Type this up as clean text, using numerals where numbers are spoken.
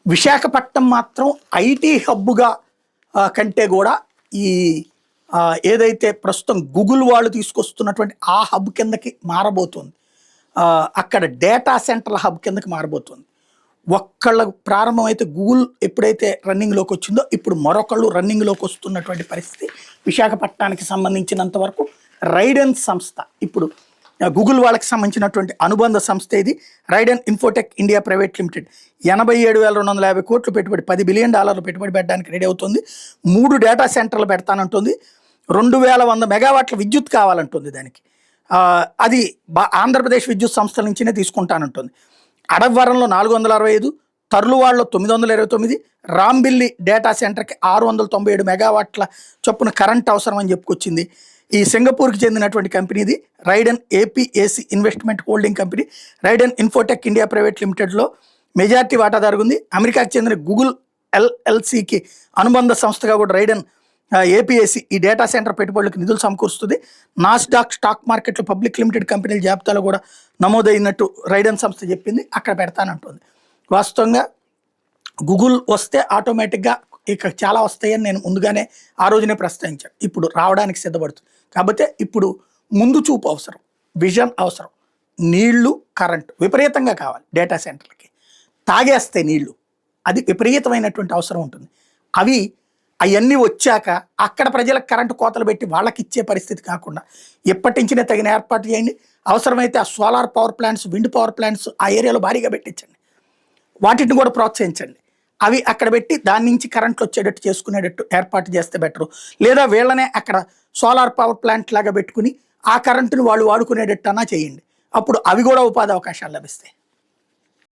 విశాఖపట్నం మాత్రం ఐటీ హబ్గా కంటే కూడా ఈ ఏదైతే ప్రస్తుతం గూగుల్ వాళ్ళు తీసుకొస్తున్నటువంటి ఆ హబ్ కిందకి మారబోతుంది. అక్కడ డేటా సెంటర్ల హబ్ కిందకి మారబోతుంది. ఒక్కళ్ళ ప్రారంభం అయితే గూగుల్ ఎప్పుడైతే రన్నింగ్లోకి వచ్చిందో ఇప్పుడు మరొకళ్ళు రన్నింగ్లోకి వస్తున్నటువంటి పరిస్థితి. విశాఖపట్నానికి సంబంధించినంత వరకు రైడెన్ సంస్థ, ఇప్పుడు గూగుల్ వాళ్ళకి సంబంధించినటువంటి అనుబంధ సంస్థ ఇది. Raiden Infotech India private limited 87,250 కోట్లు పెట్టుబడి, $10 బిలియన్ పెట్టుబడి పెట్టడానికి రెడీ అవుతుంది. 3 డేటా సెంటర్లు పెడతానంటుంది. 2,100 మెగావాట్ల విద్యుత్ కావాలంటుంది దానికి. అది ఆంధ్రప్రదేశ్ విద్యుత్ సంస్థల నుంచినే తీసుకుంటానంటుంది. అడవరంలో 465, తర్లువాడలో 929, రాంబిల్లి డేటా సెంటర్కి 697 మెగావాట్ల చొప్పున కరెంట్ అవసరం అని చెప్పుకొచ్చింది. ఈ సింగపూర్కి చెందినటువంటి కంపెనీది Raiden APAC investment holding company. Raiden Infotech India private లిమిటెడ్లో మెజార్టీ వాటాదారు ఉంది. అమెరికాకి చెందిన గూగుల్ ఎల్ఎల్సీకి అనుబంధ సంస్థగా కూడా రైడెన్ ఏపీఏసీ ఈ డేటా సెంటర్ పెట్టుబడులకు నిధులు సమకూరుస్తుంది. నాస్డాక్ స్టాక్ మార్కెట్లో పబ్లిక్ లిమిటెడ్ కంపెనీల జాబితాలో కూడా నమోదైనట్టు రైడెన్ సంస్థ చెప్పింది. అక్కడ పెడతానంటుంది. వాస్తవంగా గూగుల్ వస్తే ఆటోమేటిక్గా ఇక చాలా వస్తాయని నేను ముందుగానే ఆ రోజునే ప్రస్తావించాను. ఇప్పుడు రావడానికి సిద్ధపడుతుంది. కాబట్టి ఇప్పుడు ముందు చూపు అవసరం, విజన్ అవసరం. నీళ్లు, కరెంటు విపరీతంగా కావాలి డేటా సెంటర్లకి. తాగేస్తాయి నీళ్లు, అది విపరీతమైనటువంటి అవసరం ఉంటుంది. అవన్నీ వచ్చాక అక్కడ ప్రజలకు కరెంటు కోతలు పెట్టి వాళ్ళకి ఇచ్చే పరిస్థితి కాకుండా ఎప్పటి నుంచినే తగిన ఏర్పాటు చేయండి. అవసరమైతే ఆ solar power plants, wind power plants ఆ ఏరియాలో భారీగా పెట్టించండి. వాటిని కూడా ప్రోత్సహించండి. అవి అక్కడ పెట్టి దాని నుంచి కరెంట్లు వచ్చేటట్టు చేసుకునేటట్టు ఏర్పాటు చేస్తే బెటరు. లేదా వీళ్ళనే అక్కడ సోలార్ పవర్ ప్లాంట్ లాగా పెట్టుకుని ఆ కరెంటుని వాళ్ళు వాడుకునేటట్టు అన్నా చేయండి. అప్పుడు అవి కూడా ఉపాధి అవకాశాలు లభిస్తాయి.